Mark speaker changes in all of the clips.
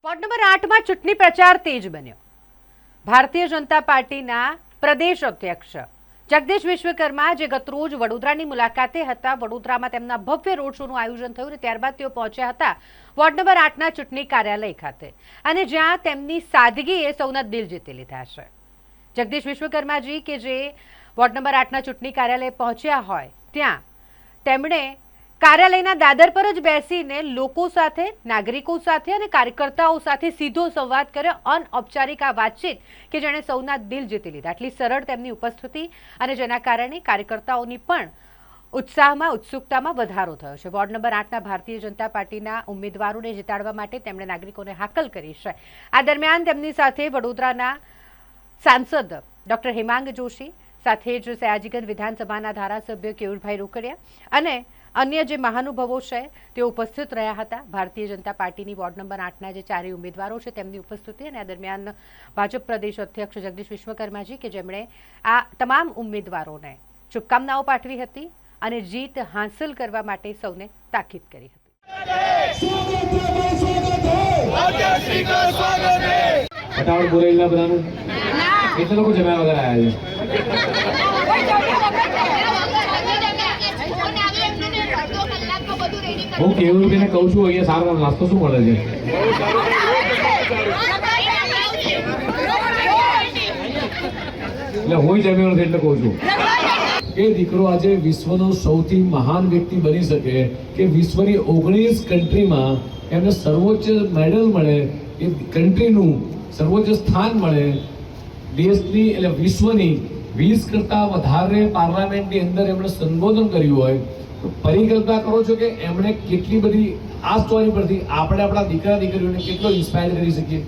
Speaker 1: Ward number 8માં ચૂંટણી પ્રચાર તેજ બન્યો। ભારતીય જનતા પાર્ટીના પ્રદેશ અધ્યક્ષ જગદીશ વિશ્વકર્મા જે ગતરોજ વડોદરાની મુલાકાતે હતા, વડોદરામાં તેમના ભવ્ય રોડ શોનું આયોજન થયું અને ત્યારબાદ તેઓ પહોંચ્યા હતા વોર્ડ નંબર 8ના ચૂંટણી કાર્યાલય ખાતે, અને જ્યાં તેમની સાદગીએ સૌના દિલ જીતી લીધા છે। જગદીશ વિશ્વકર્માજી કે જે વોર્ડ નંબર 8ના ચૂંટણી કાર્યાલય પહોંચ્યા હોય ત્યાં તેમણે કાર્યાલયના દાદર પર જ બેસીને લોકો સાથે, નાગરિકો સાથે અને કાર્યકર્તાઓ સાથે સીધો સંવાદ કર્યો। અનૌપચારિક આ વાતચીત કે જેણે સૌના દિલ જીતી લીધા, એટલી સરળ તેમની ઉપસ્થિતિ અને જેના કારણે કાર્યકર્તાઓની પણ ઉત્સાહમાં, ઉત્સુકતામાં વધારો થયો છે। વોર્ડ નંબર 8ના ભારતીય જનતા પાર્ટીના ઉમેદવારોને જીતાડવા માટે તેમણે નાગરિકોને હાકલ કરી છે। આ દરમિયાન તેમની સાથે વડોદરાના સાંસદ ડોક્ટર હેમાંગ જોશી, સાથે જ સયાજીગંજ વિધાનસભાના ધારાસભ્ય કેયુરભાઈ રોકડિયા અને અન્ય જે મહાનુભાવો છે તેઓ ઉપસ્થિત રહ્યા હતા। ભારતીય જનતા પાર્ટીની વોર્ડ નંબર 8ના જે ચારેય ઉમેદવારો છે તેમની ઉપસ્થિતિ અને આ દરમિયાન ભાજપ પ્રદેશ અધ્યક્ષ જગદીશ વિશ્વકર્માજી કે જેમણે આ તમામ ઉમેદવારોને શુભકામનાઓ પાઠવી હતી અને જીત હાંસલ કરવા માટે સૌને તાકીદ કરી હતી।
Speaker 2: ફટાફટ બોરેલા બધાનું કેટલા લોકો જમ્યા વગર આવ્યા છે? હું કેવું રૂપિયાને કહું છું, અહીંયા સારો નાસ્તો શું મળે છે? એટલે હું જમ્યો નથી એટલે કહું છું કે દીકરો આજે વિશ્વનો સૌથી મહાન વ્યક્તિ બની શકે, કે વિશ્વની 19 કન્ટ્રીમાં એમને સર્વોચ્ચ મેડલ મળે, એ કન્ટ્રીનું સર્વોચ્ચ સ્થાન મળે, દેશની એટલે વિશ્વની 20 કરતા વધારે પાર્લામેન્ટની અંદર એમણે સંબોધન કર્યું હોય, તો પરિકલ્પના કરો છો કે એમણે કેટલી બધી આ સ્ટોરી પરથી આપણે આપણા દીકરા દીકરીઓને કેટલો ઇન્સ્પાયર કરી શકીએ।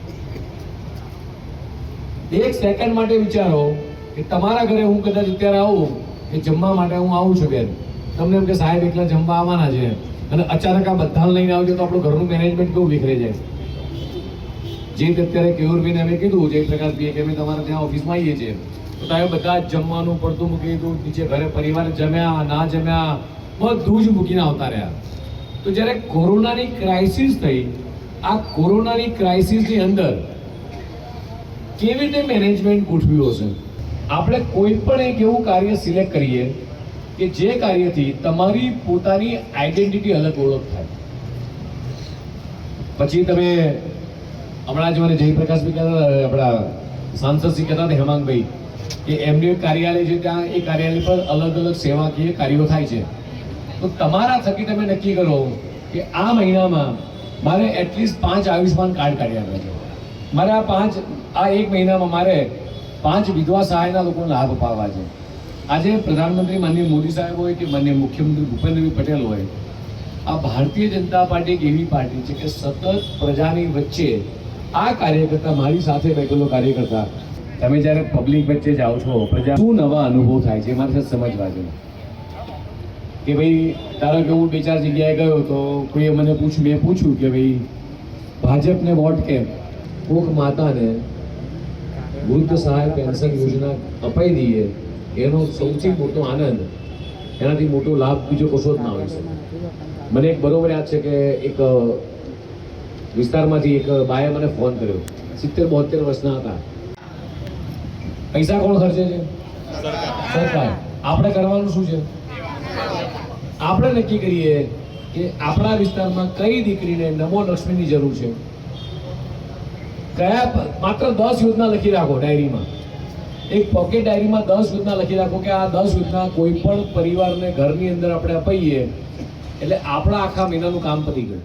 Speaker 2: એક સેકન્ડ માટે વિચારો કે તમારા ઘરે હું કદાચ અત્યારે આવું કે જમવા માટે હું આવું છું બેન, તમને એમ કે સાહેબ એકલા જમવા આવવાના છે અને અચાનક આ બધા લઈને આવજો તો આપણું ઘરનું મેનેજમેન્ટ કેવું વિખરાઈ જાય। જે અત્યારે કેયુરભાઈને અમે કીધું, જયપ્રકાશભાઈએ કે અમે તમારા ત્યાં ઓફિસમાં આવીએ છીએ તો તમે બધા જ જમવાનું પડતું મૂકી દીધું, નીચે ઘરે પરિવાર જમ્યા ના જમ્યા બધું જ મૂકીને આવતા રહ્યા। તો જ્યારે કોરોનાની ક્રાઇસિસ થઈ, આ કોરોનાની ક્રાઇસિસની અંદર કેવી રીતે મેનેજમેન્ટ ગોઠવ્યું હશે? આપણે કોઈ પણ એક એવું કાર્ય સિલેક્ટ કરીએ કે જે કાર્યથી તમારી પોતાની આઈડેન્ટિટી અલગ ઓળખ થાય। પછી તમે હમણાં જ મને જયપ્રકાશભાઈ કહેતા હતા, આપણા સાંસદશ્રી કહેતા હતા હેમાંગભાઈ, કે એમનું કાર્યાલય છે ત્યાં એ કાર્યાલય પર અલગ અલગ સેવાકીય કાર્યો થાય છે। તો તમારા થકી તમે નક્કી કરો કે આ મહિનામાં મારે એટલીસ્ટ 5 આયુષ્માન કાર્ડ કાઢી આપ્યા છે, મારે આ એક મહિનામાં મારે 5 વિધવા સહાયના લોકોને લાભ અપાવવા છે। આજે પ્રધાનમંત્રી માનનીય મોદી સાહેબ હોય કે માનનીય મુખ્યમંત્રી ભૂપેન્દ્રભાઈ પટેલ હોય, આ ભારતીય જનતા પાર્ટી એક એવી પાર્ટી છે કે સતત પ્રજાની વચ્ચે આ કાર્યકર્તા, મારી સાથે બેઠેલો કાર્યકર્તા, તમે જ્યારે પબ્લિક વચ્ચે જાઓ છો, પ્રજા શું નવા અનુભવ થાય છે મારે સમજવા છે। કે ભાઈ ધારો કે હું 2-4 જગ્યાએ ગયો તો કોઈએ મને મેં પૂછ્યું કે ભાઈ ભાજપને વોટ કેમ? કોક માતાને વૃદ્ધ સહાય પેન્શન યોજના અપાઈ દઈએ એનો સૌથી મોટો આનંદ, એનાથી મોટો લાભ બીજો કશો જ ના હોય શકે। મને એક બરોબર યાદ છે કે એક વિસ્તારમાંથી એક બાએ મને ફોન કર્યો, 70-72 વર્ષના હતા। પૈસા કોણ ખર્ચે છે? સરકાર। આપણે કરવાનું શું છે? આપણે નક્કી કરીએ કે આપણા વિસ્તારમાં કઈ દીકરીને નમો લક્ષ્મીની જરૂર છે, કયા માત્ર 10 યોજના લખી રાખો ડાયરીમાં, એક પોકેટ ડાયરીમાં 10 યોજના લખી રાખો કે આ 10 યોજના કોઈ પણ પરિવારને ઘરની અંદર આપણે અપાઈએ એટલે આપણા આખા મહિનાનું કામ પતી ગયું।